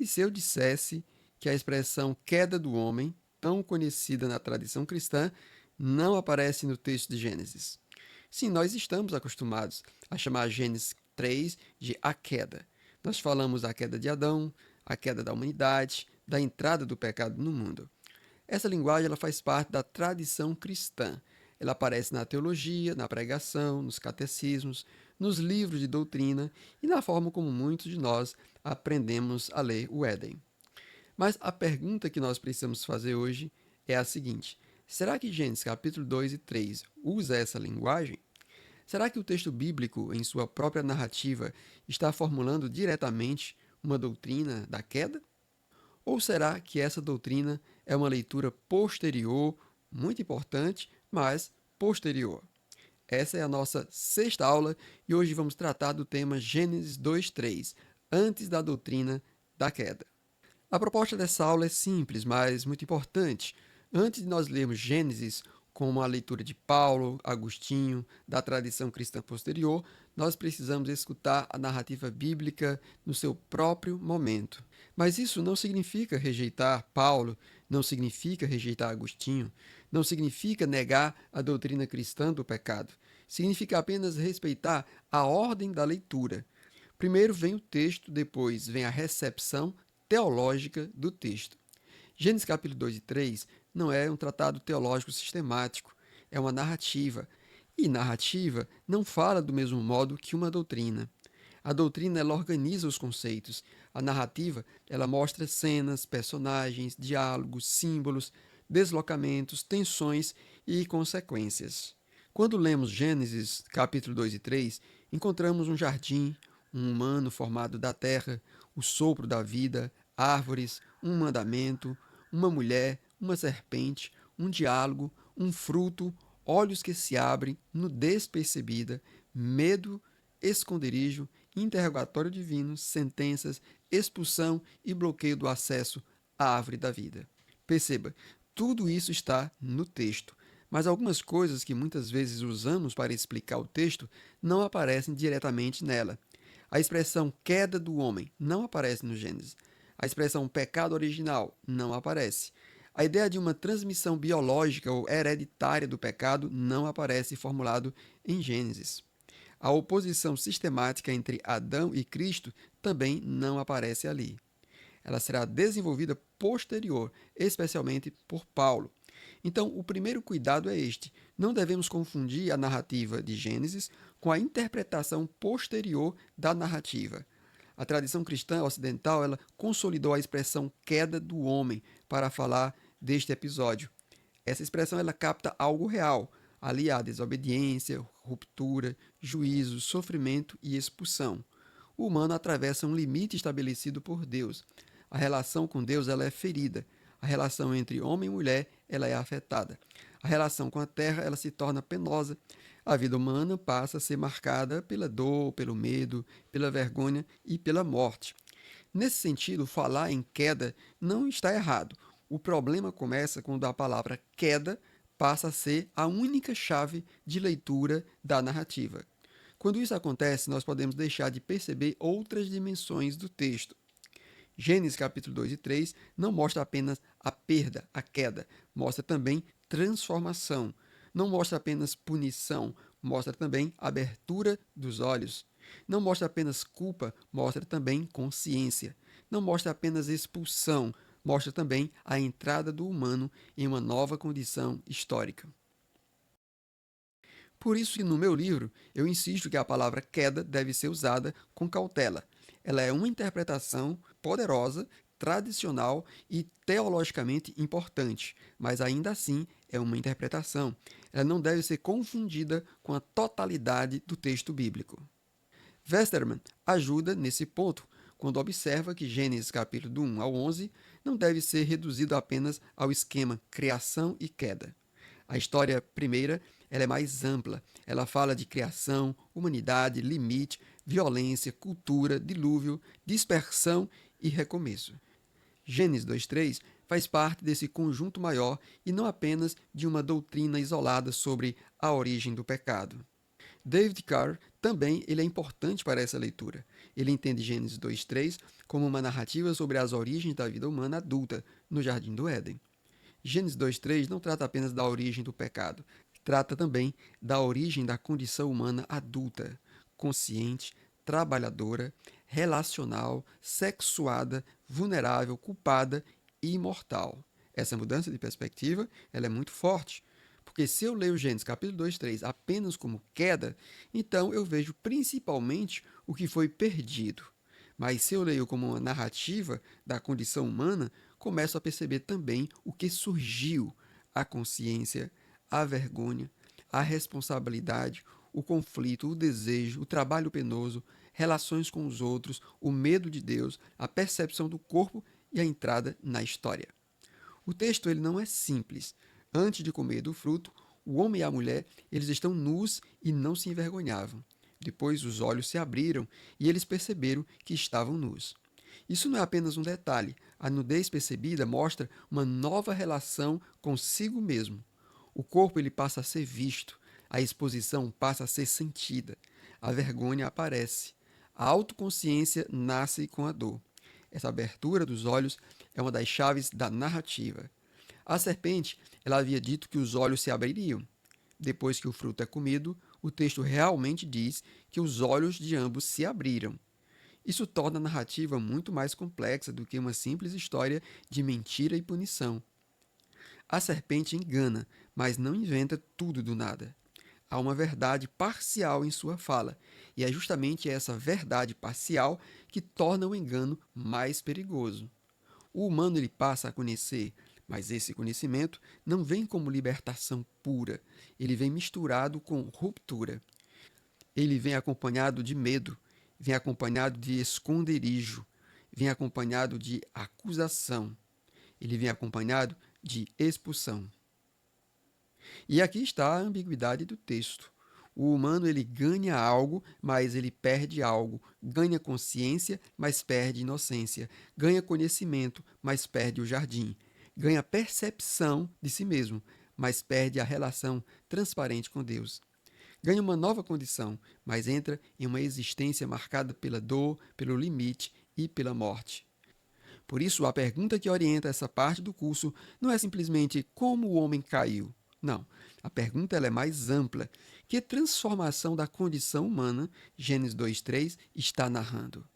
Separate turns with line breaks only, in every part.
E se eu dissesse que a expressão queda do homem, tão conhecida na tradição cristã, não aparece no texto de Gênesis? Sim, nós estamos acostumados a chamar Gênesis 3 de a queda. Nós falamos da queda de Adão, a queda da humanidade, da entrada do pecado no mundo. Essa linguagem ela faz parte da tradição cristã. Ela aparece na teologia, na pregação, nos catecismos, nos livros de doutrina e na forma como muitos de nós aprendemos a ler o Éden. Mas a pergunta que nós precisamos fazer hoje é a seguinte: será que Gênesis capítulo 2 e 3 usa essa linguagem? Será que o texto bíblico, em sua própria narrativa, está formulando diretamente uma doutrina da queda? Ou será que essa doutrina é uma leitura posterior, muito importante, mas posterior? Essa é a nossa sexta aula e hoje vamos tratar do tema Gênesis 2:3, antes da doutrina da queda. A proposta dessa aula é simples, mas muito importante. Antes de nós lermos Gênesis como a leitura de Paulo, Agostinho, da tradição cristã posterior, nós precisamos escutar a narrativa bíblica no seu próprio momento. Mas isso não significa rejeitar Paulo, não significa rejeitar Agostinho, não significa negar a doutrina cristã do pecado. Significa apenas respeitar a ordem da leitura. Primeiro vem o texto, depois vem a recepção teológica do texto. Gênesis capítulo 2 e 3 não é um tratado teológico sistemático, é uma narrativa. E narrativa não fala do mesmo modo que uma doutrina. A doutrina ela organiza os conceitos. A narrativa ela mostra cenas, personagens, diálogos, símbolos, deslocamentos, tensões e consequências. Quando lemos Gênesis capítulo 2 e 3, encontramos um jardim, um humano formado da terra, o sopro da vida, árvores, um mandamento, uma mulher, uma serpente, um diálogo, um fruto, olhos que se abrem, nudez percebida, medo, esconderijo, interrogatório divino, sentenças, expulsão e bloqueio do acesso à árvore da vida. Perceba, tudo isso está no texto, mas algumas coisas que muitas vezes usamos para explicar o texto não aparecem diretamente nela. A expressão queda do homem não aparece no Gênesis. A expressão pecado original não aparece. A ideia de uma transmissão biológica ou hereditária do pecado não aparece formulado em Gênesis. A oposição sistemática entre Adão e Cristo também não aparece ali. Ela será desenvolvida posterior, especialmente por Paulo. Então, o primeiro cuidado é este: não devemos confundir a narrativa de Gênesis com a interpretação posterior da narrativa. A tradição cristã ocidental ela consolidou a expressão queda do homem para falar deste episódio. Essa expressão ela capta algo real. Ali há desobediência, ruptura, juízo, sofrimento e expulsão. O humano atravessa um limite estabelecido por Deus. A relação com Deus ela é ferida. A relação entre homem e mulher ela é afetada. A relação com a terra ela se torna penosa. A vida humana passa a ser marcada pela dor, pelo medo, pela vergonha e pela morte. Nesse sentido, falar em queda não está errado. O problema começa quando a palavra queda passa a ser a única chave de leitura da narrativa. Quando isso acontece, nós podemos deixar de perceber outras dimensões do texto. Gênesis capítulo 2 e 3 não mostra apenas a perda, a queda, mostra também transformação. Não mostra apenas punição, mostra também abertura dos olhos. Não mostra apenas culpa, mostra também consciência. Não mostra apenas expulsão, mostra também a entrada do humano em uma nova condição histórica. Por isso que no meu livro eu insisto que a palavra queda deve ser usada com cautela. Ela é uma interpretação poderosa, tradicional e teologicamente importante, mas ainda assim é uma interpretação. Ela não deve ser confundida com a totalidade do texto bíblico. Westermann ajuda nesse ponto, quando observa que Gênesis capítulo do 1 ao 11 não deve ser reduzido apenas ao esquema criação e queda. A história primeira ela é mais ampla. Ela fala de criação, humanidade, limite, violência, cultura, dilúvio, dispersão e recomeço. Gênesis 2:3 faz parte desse conjunto maior e não apenas de uma doutrina isolada sobre a origem do pecado. David Carr também ele é importante para essa leitura. Ele entende Gênesis 2:3 como uma narrativa sobre as origens da vida humana adulta no Jardim do Éden. Gênesis 2:3 não trata apenas da origem do pecado, trata também da origem da condição humana adulta, consciente, trabalhadora, relacional, sexuada, vulnerável, culpada e imortal. Essa mudança de perspectiva ela é muito forte, porque se eu leio Gênesis capítulo 2, 3 apenas como queda, então eu vejo principalmente o que foi perdido. Mas se eu leio como uma narrativa da condição humana, começo a perceber também o que surgiu: a consciência, a vergonha, a responsabilidade, o conflito, o desejo, o trabalho penoso, relações com os outros, o medo de Deus, a percepção do corpo e a entrada na história. O texto ele não é simples. Antes de comer do fruto, o homem e a mulher eles estão nus e não se envergonhavam. Depois os olhos se abriram e eles perceberam que estavam nus. Isso não é apenas um detalhe. A nudez percebida mostra uma nova relação consigo mesmo. O corpo ele passa a ser visto, a exposição passa a ser sentida, a vergonha aparece, a autoconsciência nasce com a dor. Essa abertura dos olhos é uma das chaves da narrativa. A serpente ela havia dito que os olhos se abririam. Depois que o fruto é comido, o texto realmente diz que os olhos de ambos se abriram. Isso torna a narrativa muito mais complexa do que uma simples história de mentira e punição. A serpente engana, mas não inventa tudo do nada. Há uma verdade parcial em sua fala, e é justamente essa verdade parcial que torna o engano mais perigoso. O humano ele passa a conhecer, mas esse conhecimento não vem como libertação pura, ele vem misturado com ruptura. Ele vem acompanhado de medo, vem acompanhado de esconderijo, vem acompanhado de acusação, ele vem acompanhado de expulsão. E aqui está a ambiguidade do texto. O humano ele ganha algo, mas ele perde algo. Ganha consciência, mas perde inocência. Ganha conhecimento, mas perde o jardim. Ganha percepção de si mesmo, mas perde a relação transparente com Deus. Ganha uma nova condição, mas entra em uma existência marcada pela dor, pelo limite e pela morte. Por isso, a pergunta que orienta essa parte do curso não é simplesmente como o homem caiu. Não, a pergunta ela é mais ampla. Que transformação da condição humana Gênesis 2:3 está narrando?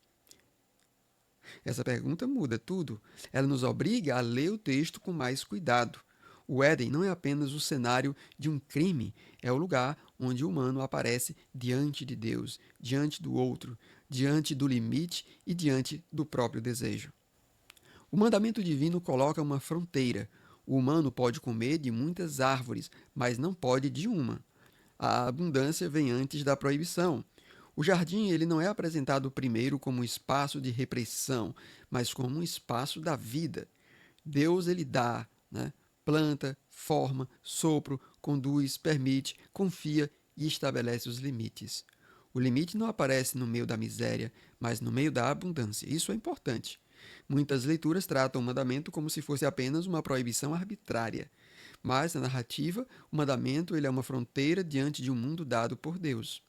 Essa pergunta muda tudo. Ela nos obriga a ler o texto com mais cuidado. O Éden não é apenas o cenário de um crime, é o lugar onde o humano aparece diante de Deus, diante do outro, diante do limite e diante do próprio desejo. O mandamento divino coloca uma fronteira. O humano pode comer de muitas árvores, mas não pode de uma. A abundância vem antes da proibição. O jardim ele não é apresentado primeiro como um espaço de repressão, mas como um espaço da vida. Deus ele dá, né? Planta, forma, sopro, conduz, permite, confia e estabelece os limites. O limite não aparece no meio da miséria, mas no meio da abundância. Isso é importante. Muitas leituras tratam o mandamento como se fosse apenas uma proibição arbitrária. Mas, na narrativa, o mandamento ele é uma fronteira diante de um mundo dado por Deus.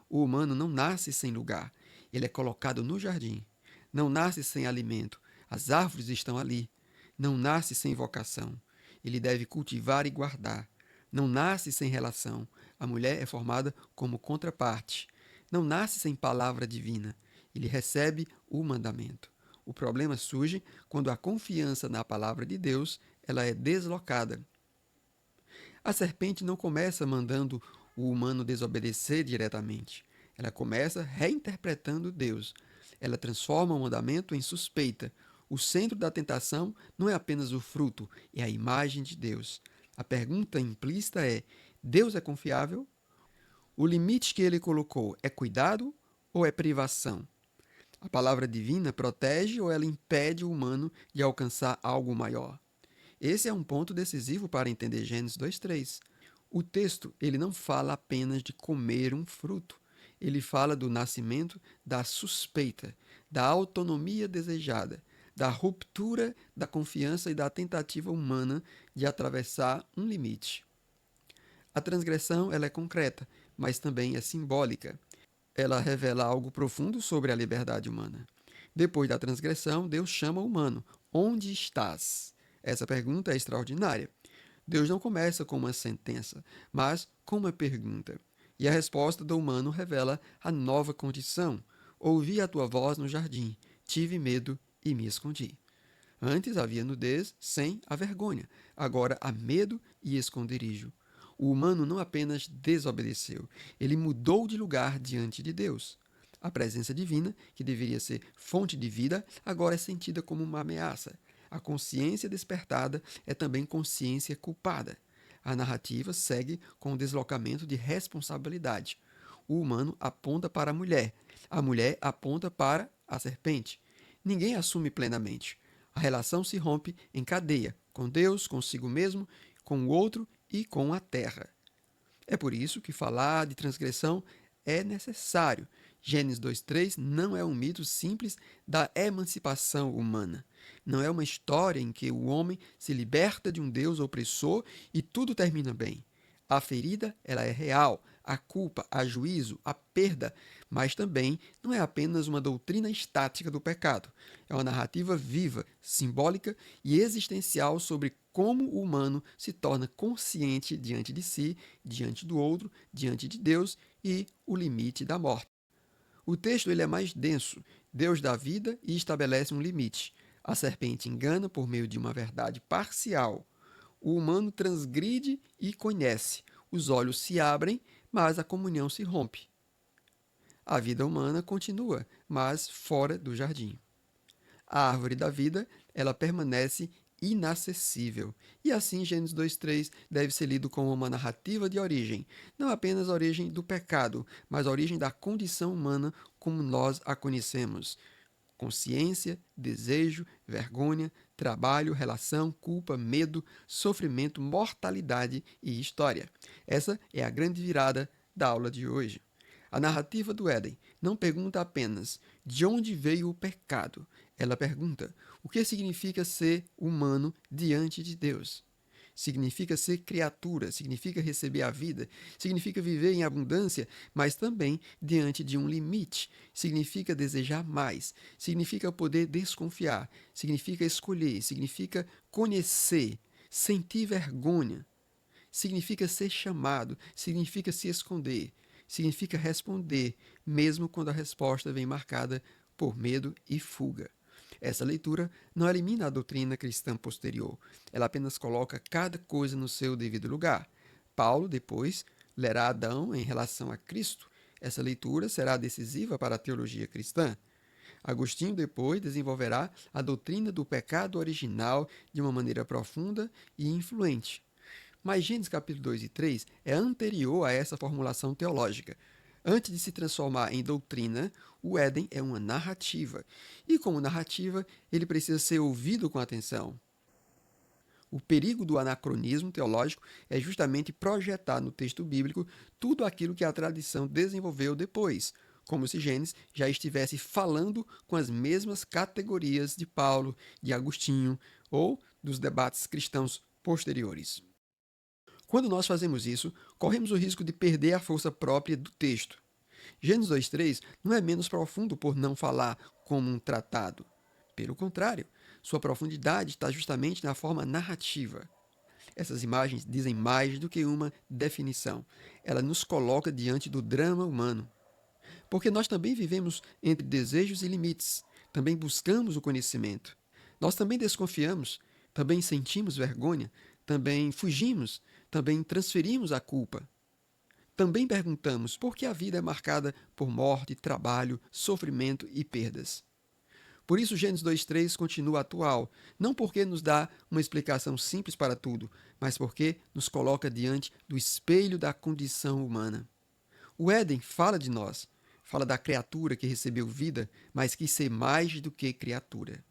O humano não nasce sem lugar, ele é colocado no jardim. Não nasce sem alimento, as árvores estão ali. Não nasce sem vocação, ele deve cultivar e guardar. Não nasce sem relação, a mulher é formada como contraparte. Não nasce sem palavra divina, ele recebe o mandamento. O problema surge quando a confiança na palavra de Deus ela é deslocada. A serpente não começa mandando o humano desobedecer diretamente. Ela começa reinterpretando Deus. Ela transforma o mandamento em suspeita. O centro da tentação não é apenas o fruto, é a imagem de Deus. A pergunta implícita é: Deus é confiável? O limite que ele colocou é cuidado ou é privação? A palavra divina protege ou ela impede o humano de alcançar algo maior? Esse é um ponto decisivo para entender Gênesis 2:3. O texto ele não fala apenas de comer um fruto. Ele fala do nascimento da suspeita, da autonomia desejada, da ruptura da confiança e da tentativa humana de atravessar um limite. A transgressão ela é concreta, mas também é simbólica. Ela revela algo profundo sobre a liberdade humana. Depois da transgressão, Deus chama o humano: onde estás? Essa pergunta é extraordinária. Deus não começa com uma sentença, mas com uma pergunta. E a resposta do humano revela a nova condição. Ouvi a tua voz no jardim, tive medo e me escondi. Antes havia nudez sem a vergonha, agora há medo e esconderijo. O humano não apenas desobedeceu, ele mudou de lugar diante de Deus. A presença divina, que deveria ser fonte de vida, agora é sentida como uma ameaça. A consciência despertada é também consciência culpada. A narrativa segue com o deslocamento de responsabilidade. O humano aponta para a mulher aponta para a serpente. Ninguém assume plenamente. A relação se rompe em cadeia, com Deus, consigo mesmo, com o outro e com a terra. É por isso que falar de transgressão é necessário. Gênesis 2:3 não é um mito simples da emancipação humana. Não é uma história em que o homem se liberta de um Deus opressor e tudo termina bem. A ferida, ela é real, a culpa, a juízo, a perda, mas também não é apenas uma doutrina estática do pecado. É uma narrativa viva, simbólica e existencial sobre como o humano se torna consciente diante de si, diante do outro, diante de Deus e o limite da morte. O texto ele é mais denso. Deus dá vida e estabelece um limite. A serpente engana por meio de uma verdade parcial. O humano transgride e conhece. Os olhos se abrem, mas a comunhão se rompe. A vida humana continua, mas fora do jardim. A árvore da vida, ela permanece inacessível. E assim, Gênesis 2:3 deve ser lido como uma narrativa de origem, não apenas a origem do pecado, mas a origem da condição humana como nós a conhecemos. Consciência, desejo, vergonha, trabalho, relação, culpa, medo, sofrimento, mortalidade e história. Essa é a grande virada da aula de hoje. A narrativa do Éden não pergunta apenas de onde veio o pecado. Ela pergunta o que significa ser humano diante de Deus. Significa ser criatura, significa receber a vida, significa viver em abundância, mas também diante de um limite. Significa desejar mais, significa poder desconfiar, significa escolher, significa conhecer, sentir vergonha, significa ser chamado, significa se esconder, significa responder, mesmo quando a resposta vem marcada por medo e fuga. Essa leitura não elimina a doutrina cristã posterior, ela apenas coloca cada coisa no seu devido lugar. Paulo, depois, lerá Adão em relação a Cristo. Essa leitura será decisiva para a teologia cristã. Agostinho, depois, desenvolverá a doutrina do pecado original de uma maneira profunda e influente. Mas Gênesis capítulo 2 e 3 é anterior a essa formulação teológica. Antes de se transformar em doutrina, o Éden é uma narrativa. E como narrativa, ele precisa ser ouvido com atenção. O perigo do anacronismo teológico é justamente projetar no texto bíblico tudo aquilo que a tradição desenvolveu depois, como se Gênesis já estivesse falando com as mesmas categorias de Paulo, de Agostinho ou dos debates cristãos posteriores. Quando nós fazemos isso, corremos o risco de perder a força própria do texto. Gênesis 2:3 não é menos profundo por não falar como um tratado. Pelo contrário, sua profundidade está justamente na forma narrativa. Essas imagens dizem mais do que uma definição. Ela nos coloca diante do drama humano. Porque nós também vivemos entre desejos e limites, também buscamos o conhecimento. Nós também desconfiamos, também sentimos vergonha, também fugimos, também transferimos a culpa. Também perguntamos por que a vida é marcada por morte, trabalho, sofrimento e perdas. Por isso, Gênesis 2:3 continua atual, não porque nos dá uma explicação simples para tudo, mas porque nos coloca diante do espelho da condição humana. O Éden fala de nós, fala da criatura que recebeu vida, mas quis ser mais do que criatura.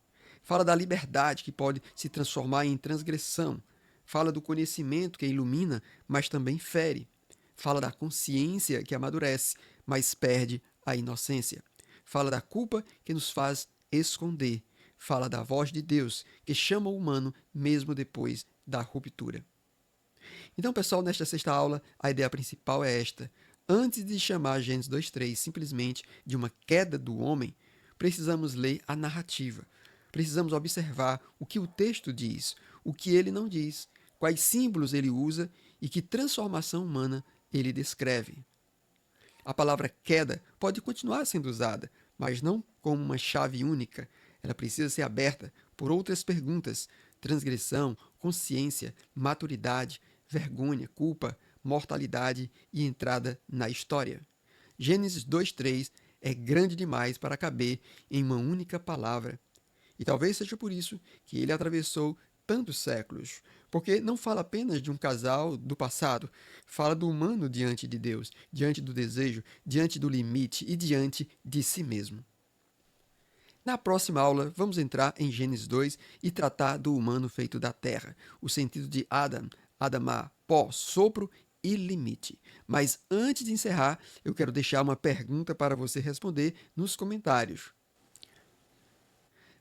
Fala da liberdade que pode se transformar em transgressão. Fala do conhecimento que ilumina, mas também fere. Fala da consciência que amadurece, mas perde a inocência. Fala da culpa que nos faz esconder. Fala da voz de Deus que chama o humano mesmo depois da ruptura. Então, pessoal, nesta sexta aula, a ideia principal é esta. Antes de chamar Gênesis 2:3 simplesmente de uma queda do homem, precisamos ler a narrativa. Precisamos observar o que o texto diz, o que ele não diz, quais símbolos ele usa e que transformação humana ele descreve. A palavra queda pode continuar sendo usada, mas não como uma chave única. Ela precisa ser aberta por outras perguntas: transgressão, consciência, maturidade, vergonha, culpa, mortalidade e entrada na história. Gênesis 2:3 é grande demais para caber em uma única palavra. E talvez seja por isso que ele atravessou tantos séculos, porque não fala apenas de um casal do passado, fala do humano diante de Deus, diante do desejo, diante do limite e diante de si mesmo. Na próxima aula, vamos entrar em Gênesis 2 e tratar do humano feito da terra, o sentido de Adam, Adamá, pó, sopro e limite. Mas antes de encerrar, eu quero deixar uma pergunta para você responder nos comentários.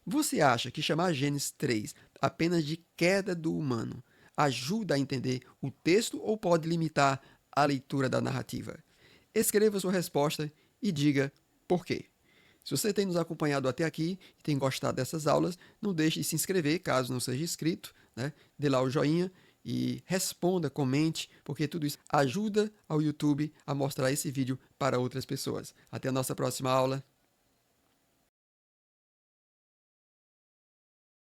Você acha que chamar Gênesis 3 apenas de queda do humano ajuda a entender o texto ou pode limitar a leitura da narrativa? Escreva sua resposta e diga por quê. Se você tem nos acompanhado até aqui e tem gostado dessas aulas, não deixe de se inscrever, caso não seja inscrito, né? Dê lá o joinha e responda, comente, porque tudo isso ajuda ao YouTube a mostrar esse vídeo para outras pessoas. Até a nossa próxima aula.